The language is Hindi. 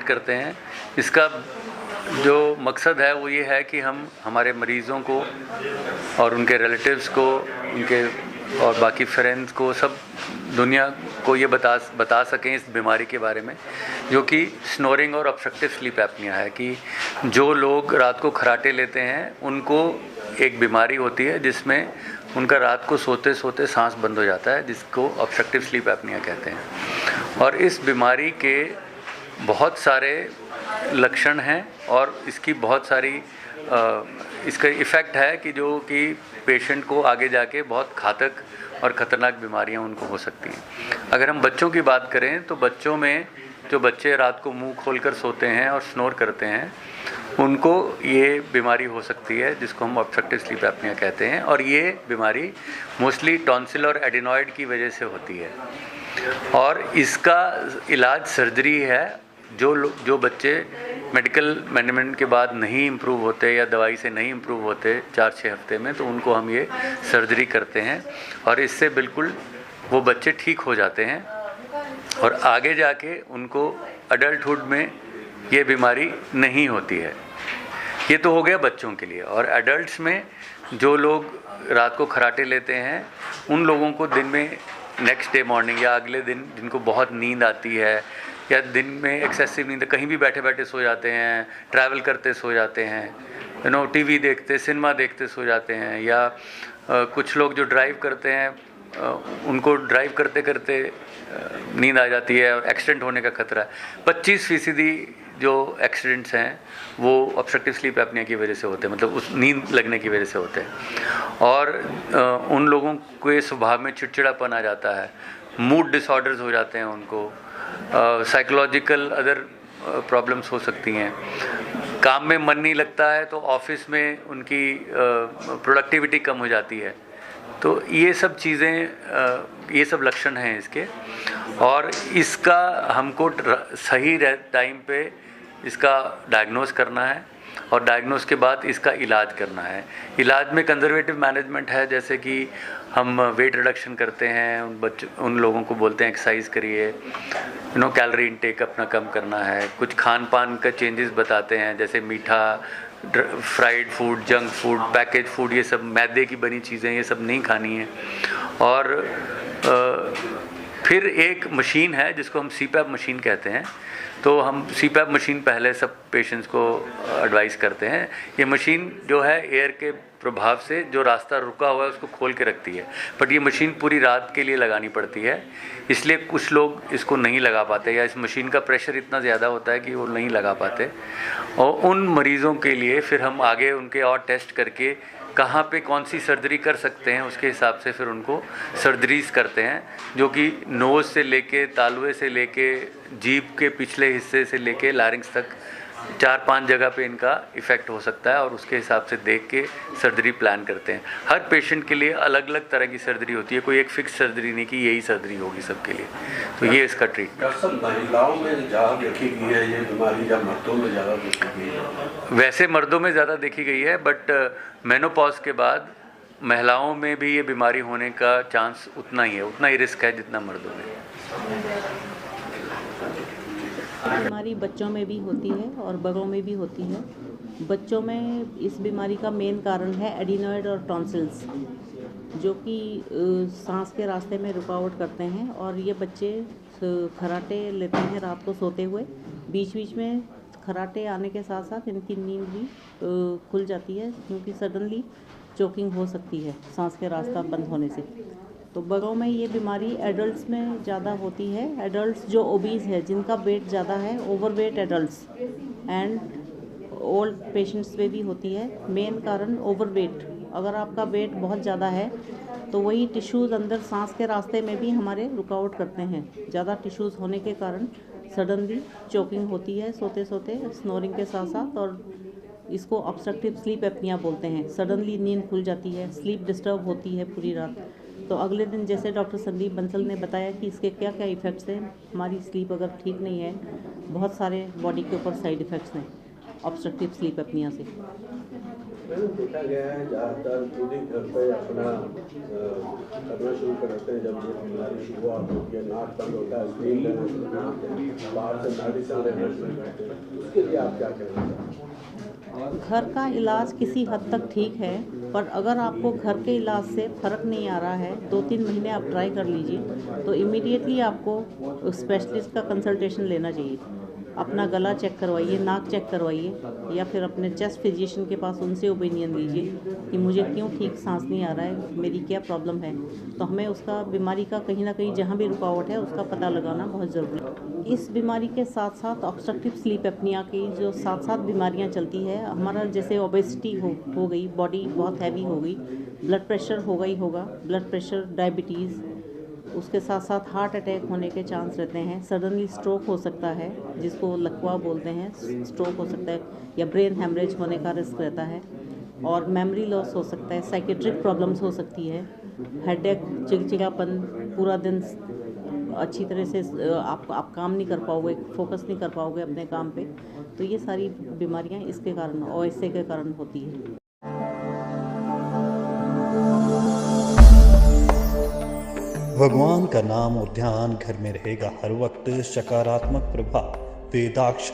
विज़िट करते हैं। इसका जो मकसद है वो ये है कि हम हमारे मरीज़ों को और उनके रिलेटिव्स को, उनके और बाकी फ्रेंड्स को, सब दुनिया को ये बता सकें इस बीमारी के बारे में, जो कि स्नोरिंग और ऑब्स्ट्रक्टिव स्लीप एपनिया है। कि जो लोग रात को खर्राटे लेते हैं उनको एक बीमारी होती है जिसमें उनका रात को सोते सोते सांस बंद हो जाता है, जिसको ऑब्स्ट्रक्टिव स्लीप एपनिया कहते हैं। और इस बीमारी के बहुत सारे लक्षण हैं और इसकी बहुत सारी इसका इफ़ेक्ट है कि जो कि पेशेंट को आगे जाके बहुत घातक और ख़तरनाक बीमारियां उनको हो सकती हैं। अगर हम बच्चों की बात करें तो बच्चों में जो बच्चे रात को मुंह खोलकर सोते हैं और स्नोर करते हैं उनको ये बीमारी हो सकती है, जिसको हम ऑब्स्ट्रक्टिव स्लीप एपनिया कहते हैं। और ये बीमारी मोस्टली टॉन्सिल और एडिनॉइड की वजह से होती है और इसका इलाज सर्जरी है। जो बच्चे मेडिकल मैनेजमेंट के बाद नहीं इम्प्रूव होते या दवाई से नहीं इम्प्रूव होते 4-6 हफ्ते में, तो उनको हम ये सर्जरी करते हैं और इससे बिल्कुल वो बच्चे ठीक हो जाते हैं और आगे जाके उनको अडल्टहुड में ये बीमारी नहीं होती है। ये तो हो गया बच्चों के लिए। और एडल्ट्स में जो लोग रात को खर्राटे लेते हैं उन लोगों को दिन में नेक्स्ट डे मॉर्निंग या अगले दिन जिनको बहुत नींद आती है या दिन में एक्सेसिव नींद, कहीं भी बैठे बैठे सो जाते हैं, ट्रैवल करते सो जाते हैं, टीवी देखते, सिनेमा देखते सो जाते हैं, या कुछ लोग जो ड्राइव करते हैं उनको ड्राइव करते करते नींद आ जाती है और एक्सीडेंट होने का खतरा है। 25% जो एक्सीडेंट्स हैं वो ऑब्स्ट्रक्टिव स्लीप एपनिया की वजह से होते हैं, मतलब उस नींद लगने की वजह से होते हैं। और उन लोगों के स्वभाव में चिड़चिड़ापन आ जाता है, मूड डिसऑर्डर्स हो जाते हैं उनको, साइकोलॉजिकल अदर प्रॉब्लम्स हो सकती हैं, काम में मन नहीं लगता है तो ऑफिस में उनकी प्रोडक्टिविटी कम हो जाती है। तो ये सब चीज़ें, ये सब लक्षण हैं इसके। और इसका हमको सही टाइम पे इसका डायग्नोस करना है और डायग्नोस के बाद इसका इलाज करना है। इलाज में कंजर्वेटिव मैनेजमेंट है, जैसे कि हम वेट रिडक्शन करते हैं, उन लोगों को बोलते हैं एक्सरसाइज करिए, कैलोरी इनटेक अपना कम करना है, कुछ खान पान का चेंजेस बताते हैं, जैसे मीठा, fried food, junk food, package food, ये सब मैदे की बनी चीज़ें ये सब नहीं खानी है। और फिर एक मशीन है जिसको हम सीपैप मशीन कहते हैं, तो हम सीपैप मशीन पहले सब पेशेंट्स को एडवाइस करते हैं। ये मशीन जो है एयर के प्रभाव से जो रास्ता रुका हुआ है उसको खोल के रखती है, बट ये मशीन पूरी रात के लिए लगानी पड़ती है, इसलिए कुछ लोग इसको नहीं लगा पाते या इस मशीन का प्रेशर इतना ज़्यादा होता है कि वो नहीं लगा पाते। और उन मरीज़ों के लिए फिर हम आगे उनके और टेस्ट करके कहाँ पे कौन सी सर्जरी कर सकते हैं उसके हिसाब से फिर उनको सर्जरीज करते हैं, जो कि नोज़ से लेके, तालुए से लेके, जीभ के पिछले हिस्से से लेके लारिंक्स तक 4-5 जगह पे इनका इफ़ेक्ट हो सकता है और उसके हिसाब से देख के सर्जरी प्लान करते हैं। हर पेशेंट के लिए अलग अलग तरह की सर्जरी होती है, कोई एक फिक्स सर्जरी नहीं कि यही सर्जरी होगी सबके लिए। तो ये इसका ट्रीटमेंट। डॉक्टर साहब, महिलाओं में ज़्यादा देखी गई है ये बीमारी या मर्दों में ज़्यादा देखी गई है? वैसे मर्दों में ज़्यादा देखी गई है, बट मेनोपॉज के बाद महिलाओं में भी ये बीमारी होने का चांस उतना ही है, उतना ही रिस्क है जितना मर्दों में। बीमारी बच्चों में भी होती है और बड़ों में भी होती है। बच्चों में इस बीमारी का मेन कारण है एडिनॉइड और टॉन्सिल्स, जो कि सांस के रास्ते में रुकावट करते हैं। और ये बच्चे खर्राटे लेते हैं रात को सोते हुए, बीच बीच में खर्राटे आने के साथ साथ इनकी नींद भी खुल जाती है, क्योंकि सडनली चोकिंग हो सकती है सांस के रास्ता बंद होने से। तो बड़ों में ये बीमारी एडल्ट्स में ज़्यादा होती है। एडल्ट्स जो ओबीज है, जिनका वेट ज़्यादा है, overweight adults and old patients में भी होती है। मेन कारण ओवरवेट। अगर आपका वेट बहुत ज़्यादा है तो वही टिश्यूज़ अंदर सांस के रास्ते में भी हमारे रुकावट करते हैं। ज़्यादा टिश्यूज़ होने के कारण सडनली चोकिंग होती है सोते सोते, स्नोरिंग के साथ साथ, और इसको ऑब्स्ट्रक्टिव स्लीप एपनिया बोलते हैं। सडनली नींद खुल जाती है, स्लीप डिस्टर्ब होती है पूरी रात। तो अगले दिन, जैसे डॉक्टर संदीप बंसल ने बताया कि इसके क्या क्या इफ़ेक्ट्स हैं, हमारी स्लीप अगर ठीक नहीं है, बहुत सारे बॉडी के ऊपर साइड इफ़ेक्ट्स हैं ऑब्स्ट्रक्टिव स्लीप एपनिया से। मैंने देखा गया है ज़्यादातर खुद ही घर पे अपना करना शुरू करते हैं। जब ये बीमारी शुरुआत होती है, नाक बंद होता है, स्क्रीन लेना शुरू करते हैं, बाहर से मेडिसिन लेना शुरू करते हैं, उसके लिए आप क्या कहना चाहते हैं? घर का इलाज किसी हद तक ठीक है, पर अगर आपको घर के इलाज से फ़र्क नहीं आ रहा है, 2-3 महीने आप ट्राई कर लीजिए, तो इमीडिएटली आपको स्पेशलिस्ट का कंसल्टेशन लेना चाहिए। अपना गला चेक करवाइए, नाक चेक करवाइए, या फिर अपने चेस्ट फिजिशियन के पास उनसे ओपिनियन लीजिए कि मुझे क्यों ठीक सांस नहीं आ रहा है, मेरी क्या प्रॉब्लम है। तो हमें उसका बीमारी का कहीं ना कहीं जहाँ भी रुकावट है उसका पता लगाना बहुत ज़रूरी है। इस बीमारी के साथ साथ ऑब्स्ट्रक्टिव स्लीप एपनिया की जो साथ साथ बीमारियाँ चलती है, हमारा जैसे ओबेसिटी हो गई, बॉडी बहुत हैवी हो गई, ब्लड प्रेशर होगा ही होगा, ब्लड प्रेशर, डायबिटीज़, उसके साथ साथ हार्ट अटैक होने के चांस रहते हैं। सडनली स्ट्रोक हो सकता है, जिसको लकवा बोलते हैं, स्ट्रोक हो सकता है, या ब्रेन हेमरेज होने का रिस्क रहता है, और मेमोरी लॉस हो सकता है, साइकेट्रिक प्रॉब्लम्स हो सकती है, हेडेक, चिड़चिड़ापन, पूरा दिन अच्छी तरह से आप काम नहीं कर पाओगे, फोकस नहीं कर पाओगे अपने काम पे। तो ये सारी बीमारियां इसके कारण, OSA के कारण होती है। भगवान का नाम और ध्यान घर में रहेगा हर वक्त, सकारात्मक प्रभाव। वेदाक्ष